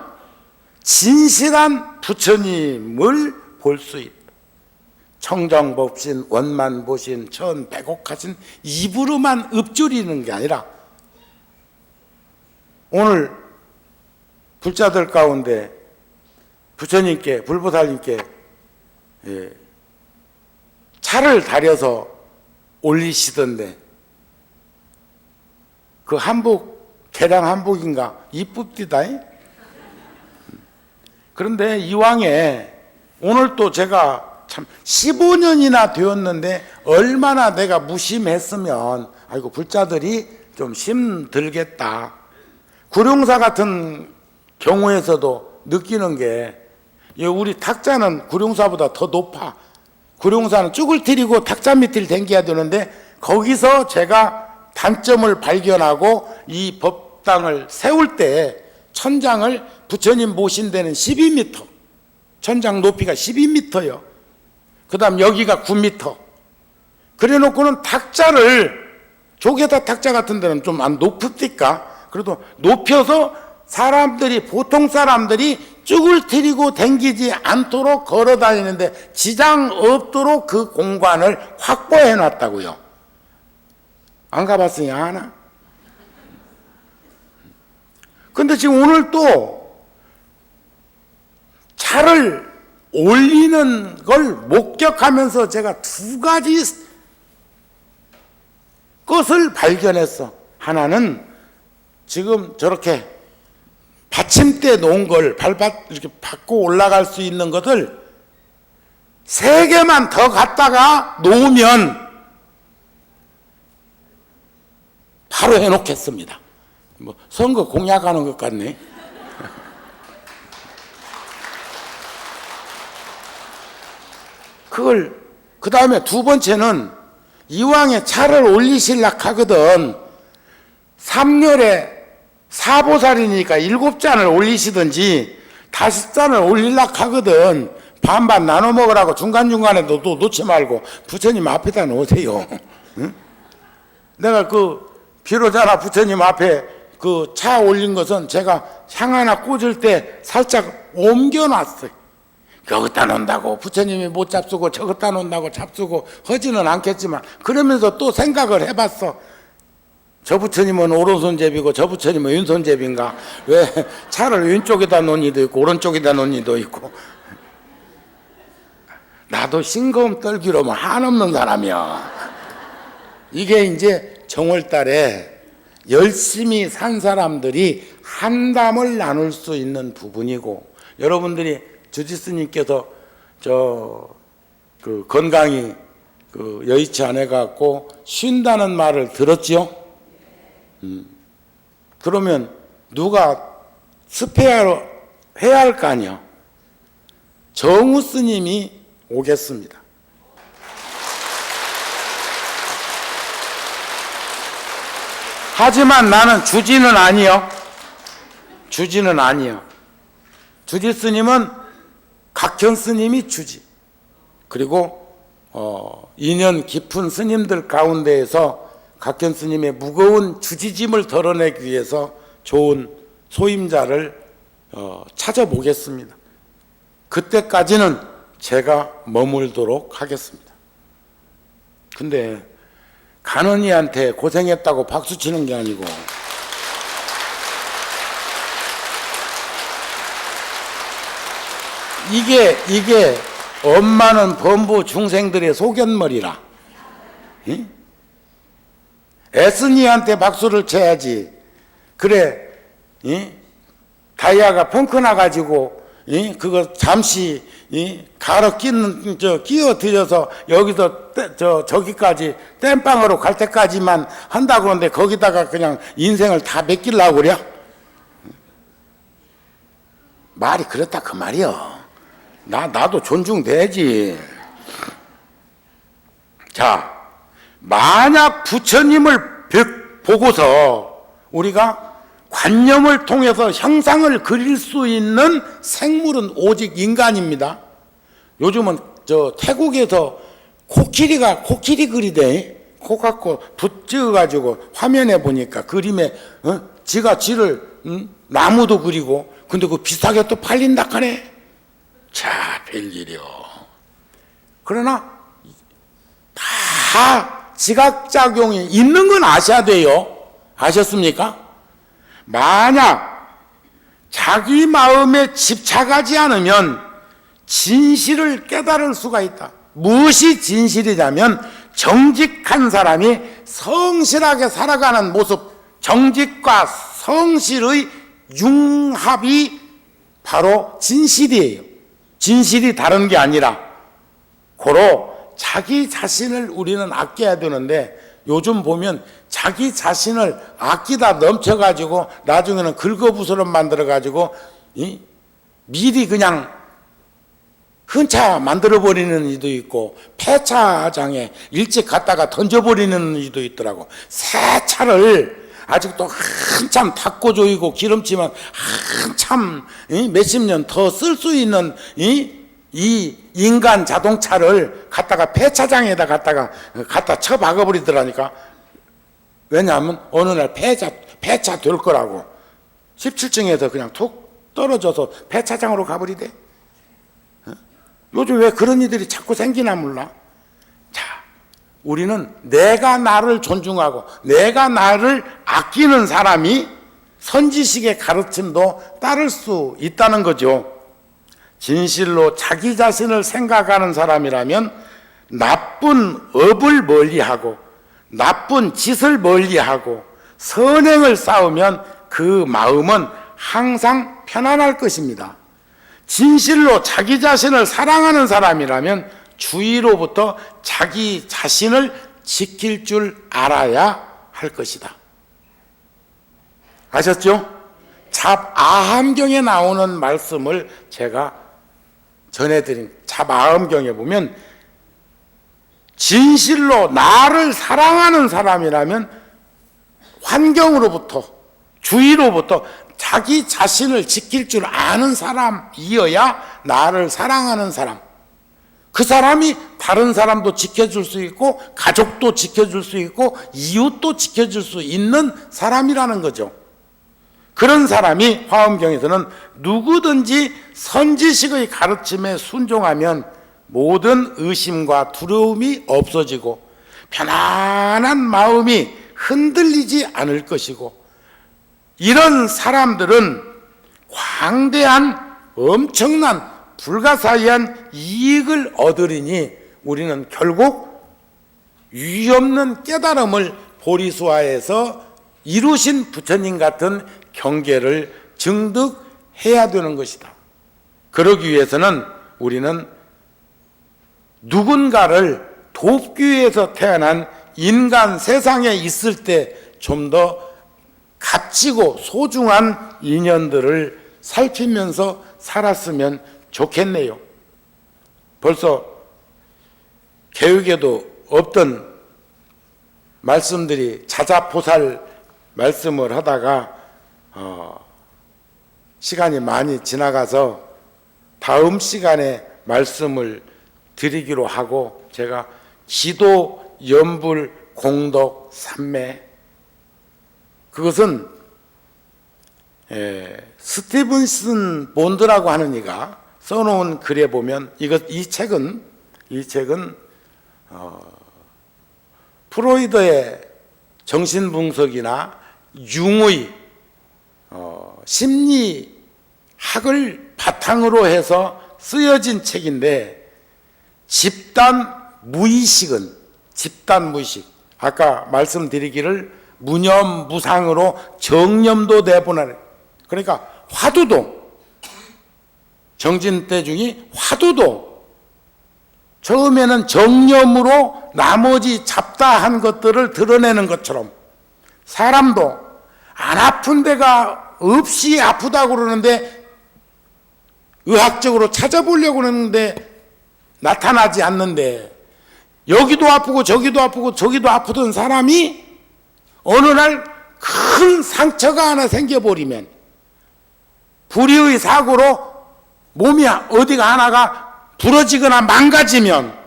진실한 부처님을 볼 수 있다. 청정법신, 원만보신, 천백옥하신 입으로만 읊조리는 게 아니라 오늘 불자들 가운데 부처님께, 불보살님께 차를 다려서 올리시던데 그 한복, 개량 한복인가 이쁩디다. 그런데 이왕에 오늘 또 제가 참 15년이나 되었는데 얼마나 내가 무심했으면 아이고 불자들이 좀 힘들겠다. 구룡사 같은 경우에서도 느끼는 게 우리 탁자는 구룡사보다 더 높아. 구룡사는 쭉을 트리고 탁자 밑을 당겨야 되는데 거기서 제가 단점을 발견하고 이 법당을 세울 때 천장을 부처님 모신 데는 12m, 천장 높이가 12m요. 그 다음 여기가 9m. 그래 놓고는 탁자를, 조개다 탁자 같은 데는 좀 안 높읍니까? 그래도 높여서 사람들이, 보통 사람들이 쭉을 트리고 댕기지 않도록 걸어 다니는데 지장 없도록 그 공간을 확보해 놨다고요. 안 가봤으니 아나? 근데 지금 오늘 또 차를 올리는 걸 목격하면서 제가 두 가지 것을 발견했어. 하나는 지금 저렇게 받침대 놓은 걸 이렇게 받고 올라갈 수 있는 것을 3개만 더 갖다가 놓으면 바로 해놓겠습니다. 뭐 선거 공약하는 것 같네. 그걸 그 다음에 두 번째는 이왕에 차를 올리실락 하거든 3열에 4보살이니까 7잔을 올리시든지 5잔을 올리려고 하거든. 반반 나눠 먹으라고 중간중간에 또 놓지 말고 부처님 앞에다 놓으세요. 응? 내가 비로자나 부처님 앞에 그 차 올린 것은 제가 향 하나 꽂을 때 살짝 옮겨놨어요. 여기다 놓는다고 부처님이 못 잡수고 저기다 놓는다고 잡수고 하지는 않겠지만 그러면서 또 생각을 해봤어. 저 부처님은 오른손잡이고 저 부처님은 왼손잡인가? 왜 차를 왼쪽에다 놓은 이도 있고 오른쪽에다 놓은 이도 있고. 나도 싱거움 떨기로면 한없는 사람이야. 이게 이제 정월달에 열심히 산 사람들이 한담을 나눌 수 있는 부분이고, 여러분들이 주지스님께서 건강이 여의치 않아 갖고 쉰다는 말을 들었지요? 그러면 누가 습해야 해야 할 거 아니야. 정우 스님이 오겠습니다. 하지만 나는 주지는 아니요. 주지는 아니요. 주지 스님은 각현 스님이 주지. 그리고 인연 깊은 스님들 가운데에서 각현 스님의 무거운 주지짐을 덜어내기 위해서 좋은 소임자를 찾아보겠습니다. 그때까지는 제가 머물도록 하겠습니다. 근데 간언니한테 고생했다고 박수 치는 게 아니고 이게 엄마는 범부 중생들의 소견머리라. 응? 에스니한테 박수를 쳐야지. 그래, 다이아가 펑크 나가지고, 그거 잠시, 갈아 끼어들여서 여기서 저기까지 땜빵으로 갈 때까지만 한다고 그러는데 거기다가 그냥 인생을 다 맡기려고 그래? 말이 그렇다 그 말이여. 나도 존중돼야지. 자, 만약 부처님을 보고서 우리가 관념을 통해서 형상을 그릴 수 있는 생물은 오직 인간입니다. 요즘은 태국에서 코끼리 그리대. 코 갖고 붓 찍어가지고 화면에 보니까 그림에 지가 지를 나무도 그리고 근데 그 비싸게 또 팔린다 하네. 자, 별일이요. 그러나 다 지각작용이 있는 건 아셔야 돼요. 아셨습니까? 만약 자기 마음에 집착하지 않으면 진실을 깨달을 수가 있다. 무엇이 진실이냐면 정직한 사람이 성실하게 살아가는 모습, 정직과 성실의 융합이 바로 진실이에요. 진실이 다른 게 아니라 고로 자기 자신을 우리는 아껴야 되는데 요즘 보면 자기 자신을 아끼다 넘쳐가지고 나중에는 긁어부스럼 만들어가지고 미리 그냥 흔차 만들어버리는 이도 있고 폐차장에 일찍 갔다가 던져버리는 이도 있더라고. 새 차를 아직도 한참 닦고 조이고 기름치면 한참 몇십 년 더 쓸 수 있는 이 인간 자동차를 갖다가 폐차장에다 갖다 쳐박아버리더라니까. 왜냐하면 어느 날 폐차 될 거라고. 17층에서 그냥 툭 떨어져서 폐차장으로 가버리대. 요즘 왜 그런 일들이 자꾸 생기나 몰라. 자, 우리는 내가 나를 존중하고 내가 나를 아끼는 사람이 선지식의 가르침도 따를 수 있다는 거죠. 진실로 자기 자신을 생각하는 사람이라면 나쁜 업을 멀리하고 나쁜 짓을 멀리하고 선행을 쌓으면 그 마음은 항상 편안할 것입니다. 진실로 자기 자신을 사랑하는 사람이라면 주위로부터 자기 자신을 지킬 줄 알아야 할 것이다. 아셨죠? 잡아함경에 나오는 말씀을 제가 전해드린 잡아함경에 보면 진실로 나를 사랑하는 사람이라면 환경으로부터 주위로부터 자기 자신을 지킬 줄 아는 사람이어야 나를 사랑하는 사람. 그 사람이 다른 사람도 지켜줄 수 있고 가족도 지켜줄 수 있고 이웃도 지켜줄 수 있는 사람이라는 거죠. 그런 사람이 화엄경에서는 누구든지 선지식의 가르침에 순종하면 모든 의심과 두려움이 없어지고 편안한 마음이 흔들리지 않을 것이고 이런 사람들은 광대한 엄청난 불가사의한 이익을 얻으리니 우리는 결국 유없는 깨달음을 보리수화에서 이루신 부처님 같은 경계를 증득해야 되는 것이다. 그러기 위해서는 우리는 누군가를 돕기 위해서 태어난 인간 세상에 있을 때 좀 더 값지고 소중한 인연들을 살피면서 살았으면 좋겠네요. 벌써 개육에도 없던 말씀들이 자자포살 말씀을 하다가 시간이 많이 지나가서 다음 시간에 말씀을 드리기로 하고 제가 기도, 연불, 공덕, 삼매 그것은 스티븐슨 본드라고 하는 이가 써놓은 글에 보면 이 책은 프로이드의 정신분석이나 융의 심리학을 바탕으로 해서 쓰여진 책인데 집단 무의식 아까 말씀드리기를 무념무상으로 정념도 내보내는, 그러니까 화두도, 정진대중이 화두도 처음에는 정념으로 나머지 잡다한 것들을 드러내는 것처럼 사람도 안 아픈 데가 없이 아프다고 그러는데 의학적으로 찾아보려고 그러는데 나타나지 않는데, 여기도 아프고 저기도 아프고 저기도 아프던 사람이 어느 날 큰 상처가 하나 생겨버리면, 불의의 사고로 몸이 어디가 하나가 부러지거나 망가지면,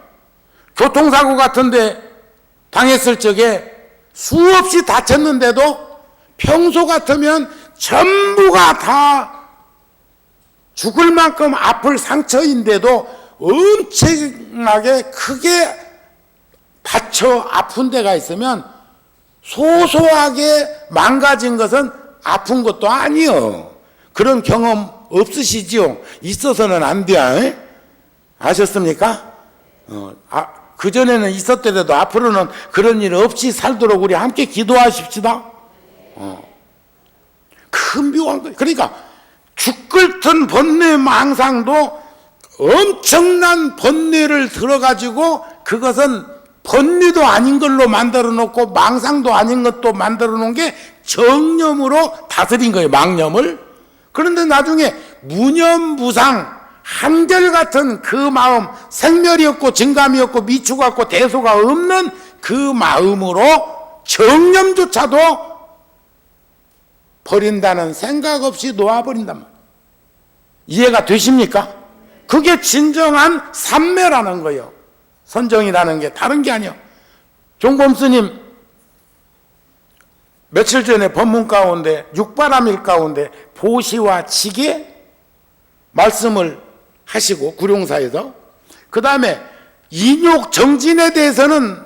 교통사고 같은데 당했을 적에 수없이 다쳤는데도 평소 같으면 전부가 다 죽을 만큼 아플 상처인데도 엄청나게 크게 다쳐 아픈 데가 있으면 소소하게 망가진 것은 아픈 것도 아니요. 그런 경험 없으시지요? 있어서는 안 돼. 아셨습니까? 그전에는 있었더라도 앞으로는 그런 일 없이 살도록 우리 함께 기도하십시다. 큰 묘한 거예요. 그러니까 죽글튼 번뇌 망상도 엄청난 번뇌를 들어가지고 그것은 번뇌도 아닌 걸로 만들어 놓고 망상도 아닌 것도 만들어 놓은 게 정념으로 다스린 거예요. 망념을. 그런데 나중에 무념무상 한결같은 그 마음, 생멸이 없고 증감이 없고 미추가 없고 대소가 없는 그 마음으로 정념조차도 버린다는 생각 없이 놓아버린단 말이에요. 이해가 되십니까? 그게 진정한 삼매라는 거예요. 선정이라는 게 다른 게 아니에요. 종범 스님 며칠 전에 법문 가운데, 육바람일 가운데 보시와 지게 말씀을 하시고, 구룡사에서 그 다음에 인욕 정진에 대해서는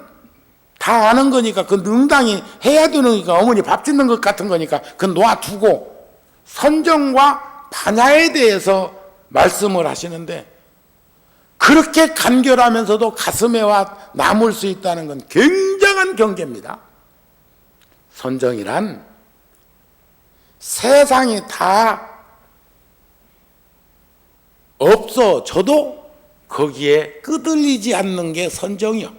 다 아는 거니까 그 응당히 해야 되는 거니까, 어머니 밥 짓는 것 같은 거니까 그 놔두고 선정과 반야에 대해서 말씀을 하시는데, 그렇게 간결하면서도 가슴에 와 남을 수 있다는 건 굉장한 경계입니다. 선정이란 세상이 다 없어져도 거기에 끄들리지 않는 게 선정이요.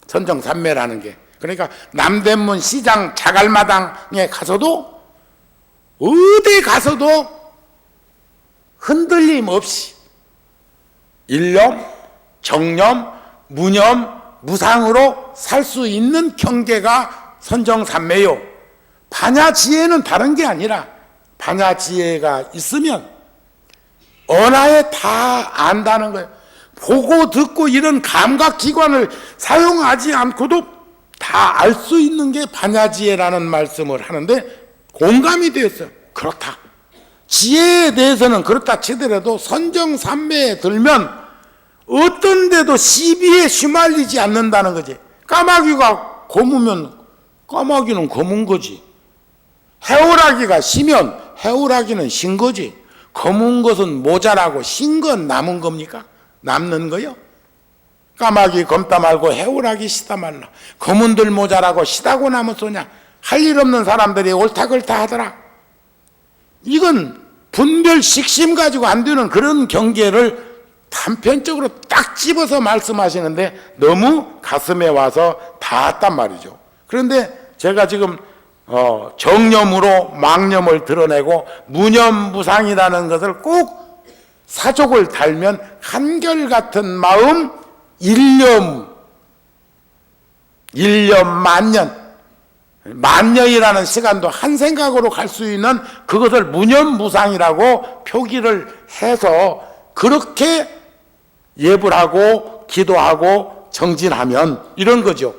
선정삼매라는 게. 그러니까 남대문 시장 자갈마당에 가서도 어디 가서도 흔들림 없이 일념, 정념, 무념, 무상으로 살 수 있는 경계가 선정삼매요. 반야지혜는 다른 게 아니라, 반야지혜가 있으면 언하에 다 안다는 거예요. 보고 듣고 이런 감각기관을 사용하지 않고도 다 알 수 있는 게 반야지혜라는 말씀을 하는데 공감이 되었어요. 그렇다. 지혜에 대해서는 그렇다 치더라도 선정삼매에 들면 어떤 데도 시비에 휘말리지 않는다는 거지. 까마귀가 검으면 까마귀는 검은 거지. 해오라기가 시면 해오라기는 신 거지. 검은 것은 모자라고 신 건 남은 겁니까? 남는 거요? 까마귀 검다 말고 해오라기 시다 말라. 검은들 모자라고 시다고 남은 소냐? 할 일 없는 사람들이 옳다 그렇다 하더라. 이건 분별 식심 가지고 안 되는 그런 경계를 단편적으로 딱 집어서 말씀하시는데 너무 가슴에 와서 닿았단 말이죠. 그런데 제가 지금 정념으로 망념을 드러내고 무념무상이라는 것을 꼭 사족을 달면 한결같은 마음, 일념 만년이라는 시간도 한 생각으로 갈 수 있는 그것을 무념무상이라고 표기를 해서 그렇게 예불 하고 기도하고 정진하면 이런 거죠.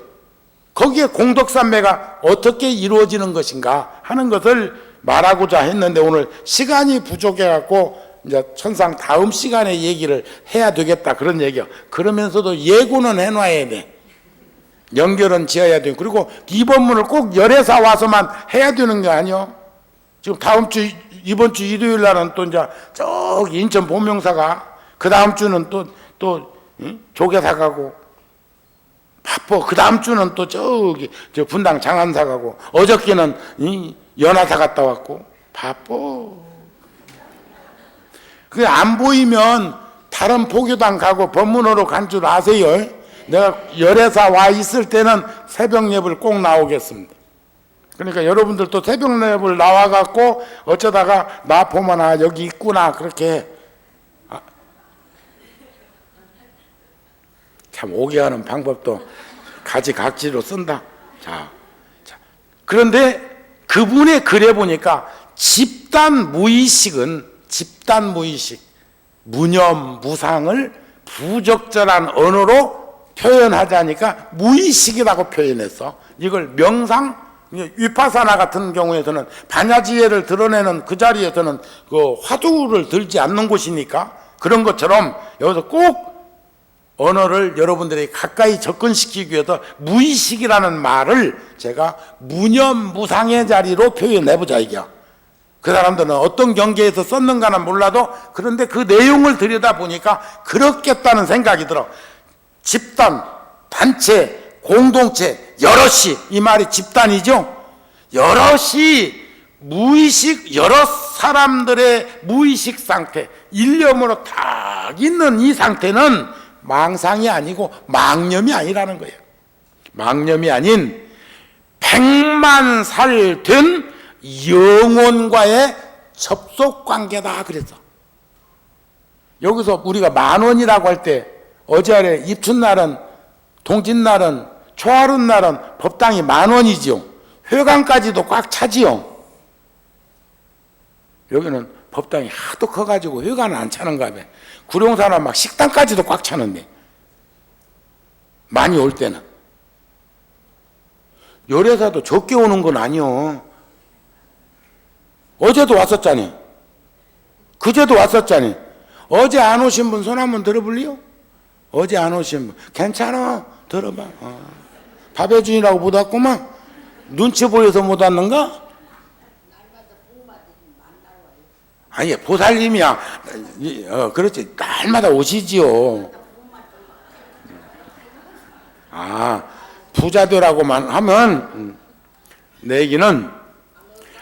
거기에 공덕삼매가 어떻게 이루어지는 것인가 하는 것을 말하고자 했는데 오늘 시간이 부족해갖고 이제 천상 다음 시간에 얘기를 해야 되겠다 그런 얘기요. 그러면서도 예고는 해놔야 돼. 연결은 지어야 돼. 그리고 이 법문을 꼭 열애사 와서만 해야 되는 게 아니요. 지금 다음 주 이번 주 일요일 날은 또 이제 저기 인천 보명사가 그 다음 주는 또 조계사 가고 바빠. 바빠. 그 다음 주는 또 저기 저 분당 장안사 가고, 어저께는 이 연화사 갔다 왔고, 바빠. 그게 안 보이면 다른 포교당 가고 법문으로 간 줄 아세요? 내가 열애사 와 있을 때는 새벽 예불 꼭 나오겠습니다. 그러니까 여러분들도 새벽 예불 나와갖고 어쩌다가 나 보면 아 여기 있구나 그렇게 참 오게 하는 방법도 가지각지로 쓴다. 자, 그런데 그분의 글에 보니까 집단 무의식, 무념, 무상을 부적절한 언어로 표현하자니까 무의식이라고 표현했어. 이걸 명상, 위파사나 같은 경우에서는 반야지혜를 드러내는 그 자리에서는 그 화두를 들지 않는 곳이니까 그런 것처럼 여기서 꼭 언어를 여러분들이 가까이 접근시키기 위해서 무의식이라는 말을 제가 무념, 무상의 자리로 표현해보자 이게. 그 사람들은 어떤 경계에서 썼는가는 몰라도 그런데 그 내용을 들여다보니까 그렇겠다는 생각이 들어. 집단, 단체, 공동체, 여럿이, 이 말이 집단이죠. 여럿이 무의식, 여러 사람들의 무의식 상태, 일념으로 딱 있는 이 상태는 망상이 아니고 망념이 아니라는 거예요. 망념이 아닌 100만 살 된 영혼과의 접속 관계다 그랬어. 여기서 우리가 만원이라고 할 때 어제 아래 입춘날은, 동짓날은, 초하룻날은 법당이 만원이지요. 회관까지도 꽉 차지요. 여기는 법당이 하도 커가지고 회관은 안 차는가 봐. 구룡사는 막 식당까지도 꽉 차는데 많이 올 때는. 열애사도 적게 오는 건 아니요. 어제도 왔었잖니. 그제도 왔었잖니. 어제 안 오신 분 손 한번 들어볼래요? 어제 안 오신 분 괜찮아 들어봐. 밥의 주인이라고 못 왔구만. 눈치 보여서 못 왔는가? 아니 보살님이야. 그렇지 날마다 오시지요. 부자되라고만 하면 내 얘기는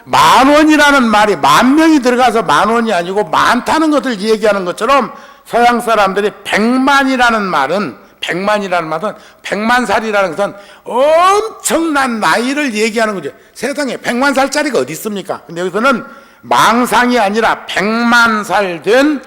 만원이라는 말이 만명이 들어가서 만원이 아니고 많다는 것을 얘기하는 것처럼 서양 사람들이 백만이라는 말은 백만 살이라는 것은 엄청난 나이를 얘기하는 거죠. 세상에 100만 살짜리가 어디 있습니까? 근데 여기서는 망상이 아니라 100만 살 된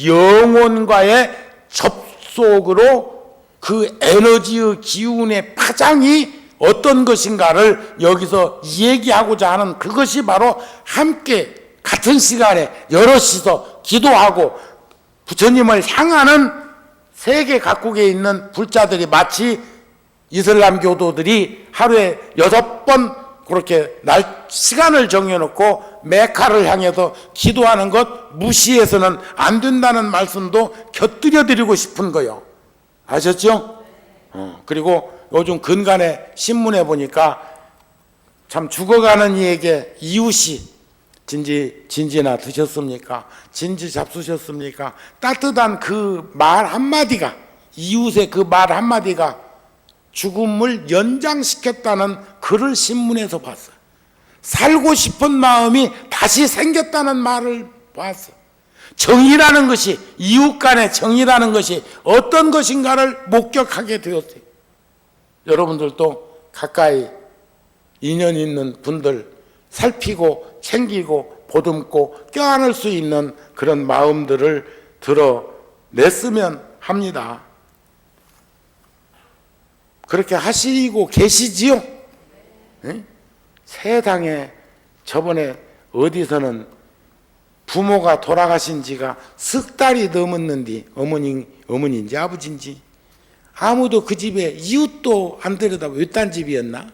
영혼과의 접속으로 그 에너지의 기운의 파장이 어떤 것인가를 여기서 얘기하고자 하는 그것이 바로 함께 같은 시간에 여럿이서 기도하고 부처님을 향하는 세계 각국에 있는 불자들이 마치 이슬람 교도들이 하루에 6번 그렇게 시간을 정해놓고 메카를 향해서 기도하는 것 무시해서는 안 된다는 말씀도 곁들여 드리고 싶은 거예요. 아셨죠? 그리고 요즘 근간에 신문에 보니까 참 죽어가는 이에게 이웃이 진지나 드셨습니까? 진지 잡수셨습니까? 따뜻한 그 말 한마디가, 이웃의 그 말 한마디가 죽음을 연장시켰다는 글을 신문에서 봤어요. 살고 싶은 마음이 다시 생겼다는 말을 봤어요. 정의라는 것이, 이웃 간의 정의라는 것이 어떤 것인가를 목격하게 되었어요. 여러분들도 가까이 인연 있는 분들 살피고 챙기고 보듬고 껴안을 수 있는 그런 마음들을 드러냈으면 합니다. 그렇게 하시고 계시지요? 네? 세상에 저번에 어디서는 부모가 돌아가신 지가 석 달이 넘었는데 어머니인지 아버지인지 아무도 그 집에 이웃도 안 들여다보고 외딴 집이었나?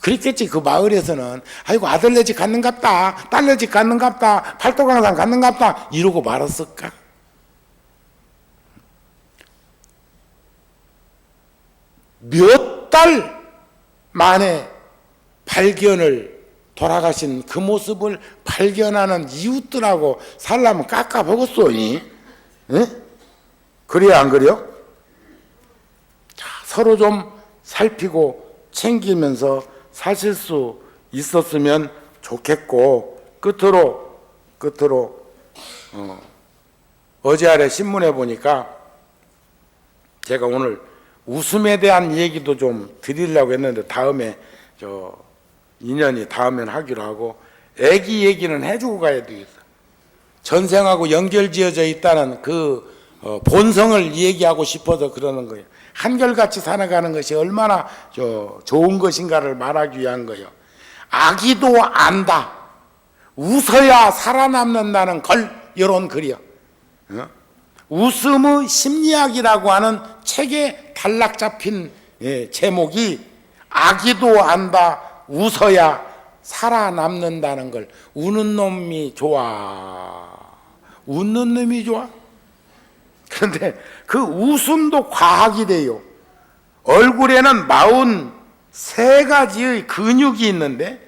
그랬겠지. 그 마을에서는 아이고 아들네 집 갔는갑다, 딸네 집 갔는갑다, 팔도강산 갔는갑다 이러고 말았을까? 몇 달 만에 발견을, 돌아가신 그 모습을 발견하는 이웃들하고 살라면 깎아먹었소니? 그래야 안 그래요? 자, 서로 좀 살피고 챙기면서 사실 수 있었으면 좋겠고, 끝으로 어제 아래 신문에 보니까 제가 오늘 웃음에 대한 얘기도 좀 드리려고 했는데 다음에 인연이 다음엔 하기로 하고, 애기 얘기는 해주고 가야 되겠어. 전생하고 연결지어져 있다는 그 본성을 얘기하고 싶어서 그러는 거예요. 한결같이 살아가는 것이 얼마나 좋은 것인가를 말하기 위한 거예요. 아기도 안다. 웃어야 살아남는다는 걸, 이런 글이요. 웃음의 심리학이라고 하는 책에 단락 잡힌 제목이 아기도 안다. 웃어야 살아남는다는 걸. 우는 놈이 좋아. 웃는 놈이 좋아. 그런데 그 웃음도 과학이 돼요. 얼굴에는 43가지의 근육이 있는데,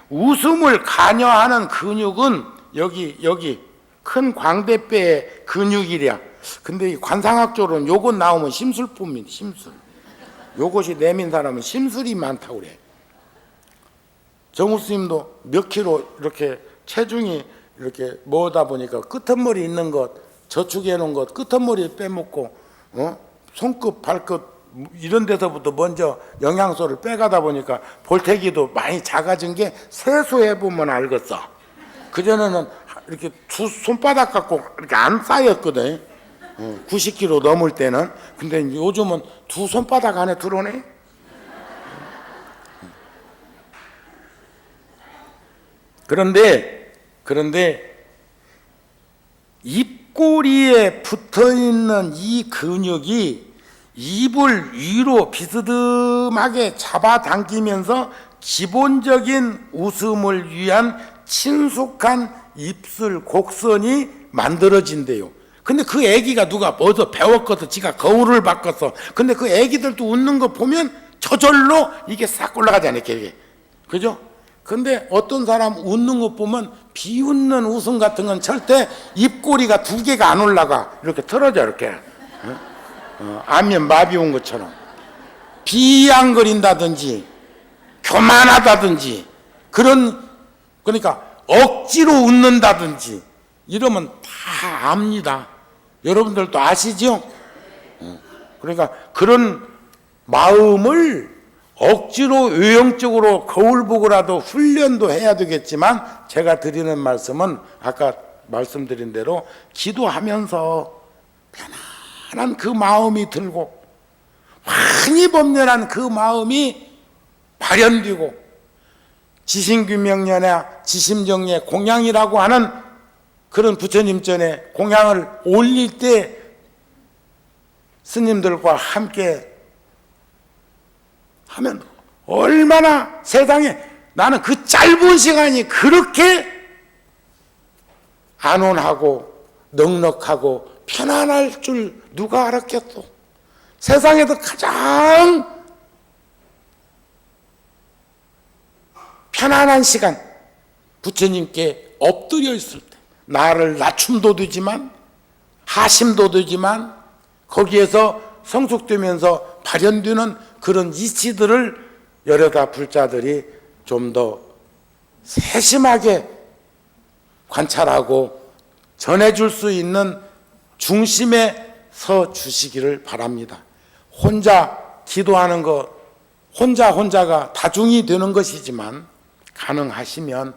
웃음을 관여하는 근육은 여기 큰 광대뼈의 근육이랴. 근데 관상학적으로는 요것 나오면 심술품이네, 심술. 요것이 내민 사람은 심술이 많다고 그래. 정우 스님도 몇 킬로 이렇게 체중이 이렇게 모으다 보니까 끄트머리 있는 것, 저축해 놓은 것, 끄트머리 빼먹고, 손끝, 발끝, 이런 데서부터 먼저 영양소를 빼가다 보니까 볼태기도 많이 작아진 게 세수해 보면 알겠어. 그전에는 이렇게 두 손바닥 갖고 이렇게 안 쌓였거든. 90kg 넘을 때는. 근데 요즘은 두 손바닥 안에 들어오네. 그런데 입꼬리에 붙어있는 이 근육이 입을 위로 비스듬하게 잡아당기면서 기본적인 웃음을 위한 친숙한 입술 곡선이 만들어진대요. 근데 그 애기가 누가 어디서 배웠거든. 지가 거울을 바꿨어. 근데 그 애기들도 웃는 거 보면 저절로 이게 싹 올라가잖아요, 이렇게. 그죠? 근데 어떤 사람 웃는 것 보면 비웃는 웃음 같은 건 절대 입꼬리가 2개가 안 올라가. 이렇게 틀어져, 이렇게. 안면 마비 온 것처럼. 비앙거린다든지 교만하다든지 그러니까 억지로 웃는다든지 이러면 다 압니다. 여러분들도 아시죠? 그러니까 그런 마음을 억지로 외형적으로 거울 보고라도 훈련도 해야 되겠지만, 제가 드리는 말씀은 아까 말씀드린 대로 기도하면서 편안한 그 마음이 들고 환히 법련한 그 마음이 발현되고, 지신규명련의 지심정리의 공양이라고 하는 그런 부처님 전에 공양을 올릴 때 스님들과 함께 하면 얼마나 세상에, 나는 그 짧은 시간이 그렇게 안온하고 넉넉하고 편안할 줄 누가 알았겠소. 세상에서 가장 편안한 시간, 부처님께 엎드려 있을 때 나를 낮춤도 되지만 하심도 되지만 거기에서 성숙되면서 발현되는 그런 이치들을 여러다 불자들이 좀 더 세심하게 관찰하고 전해줄 수 있는 중심에 서 주시기를 바랍니다. 혼자 기도하는 것, 혼자가 다중이 되는 것이지만, 가능하시면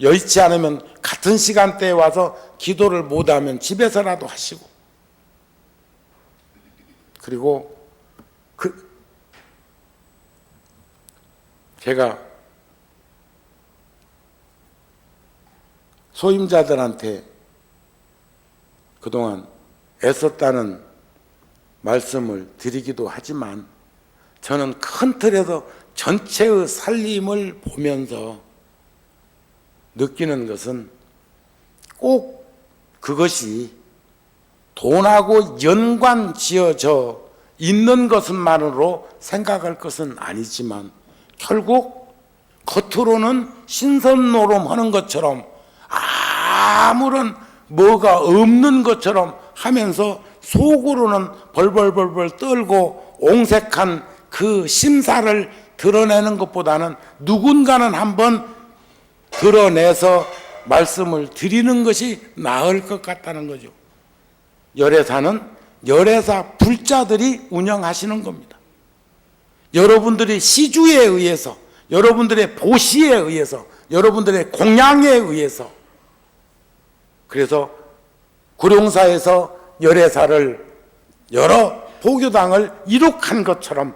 여의치 않으면 같은 시간대에 와서 기도를 못하면 집에서라도 하시고, 그리고 제가 소임자들한테 그동안 애썼다는 말씀을 드리기도 하지만, 저는 큰 틀에서 전체의 살림을 보면서 느끼는 것은 꼭 그것이 돈하고 연관지어져 있는 것만으로 생각할 것은 아니지만, 결국 겉으로는 신선노름 하는 것처럼 아무런 뭐가 없는 것처럼 하면서 속으로는 벌벌벌벌 떨고 옹색한 그 심사를 드러내는 것보다는 누군가는 한번 드러내서 말씀을 드리는 것이 나을 것 같다는 거죠. 열애사는 열애사 불자들이 운영하시는 겁니다. 여러분들의 시주에 의해서, 여러분들의 보시에 의해서, 여러분들의 공양에 의해서, 그래서 구룡사에서 열애사를 여러 보교당을 이룩한 것처럼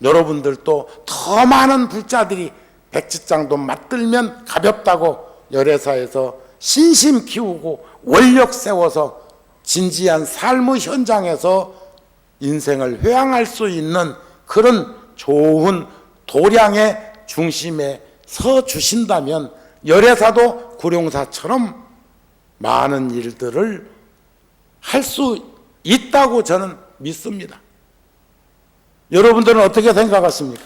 여러분들도 더 많은 불자들이 백지장도 맞들면 가볍다고 열애사에서 신심 키우고 원력 세워서 진지한 삶의 현장에서 인생을 회항할 수 있는 그런 좋은 도량의 중심에 서 주신다면 열애사도 구룡사처럼 많은 일들을 할 수 있다고 저는 믿습니다. 여러분들은 어떻게 생각하십니까?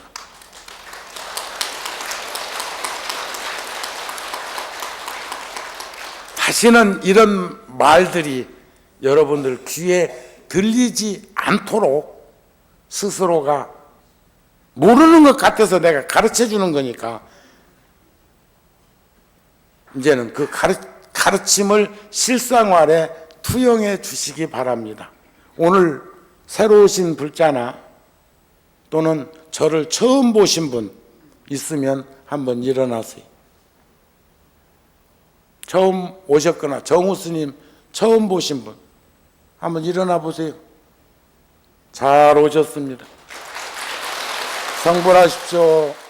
다시는 이런 말들이 여러분들 귀에 들리지 않도록 스스로가 모르는 것 같아서 내가 가르쳐 주는 거니까 이제는 그 가르침을 실생활에 투영해 주시기 바랍니다. 오늘 새로 오신 불자나 또는 저를 처음 보신 분 있으면 한번 일어나세요. 처음 오셨거나 정우 스님 처음 보신 분 한번 일어나 보세요. 잘 오셨습니다. 성불하십시오.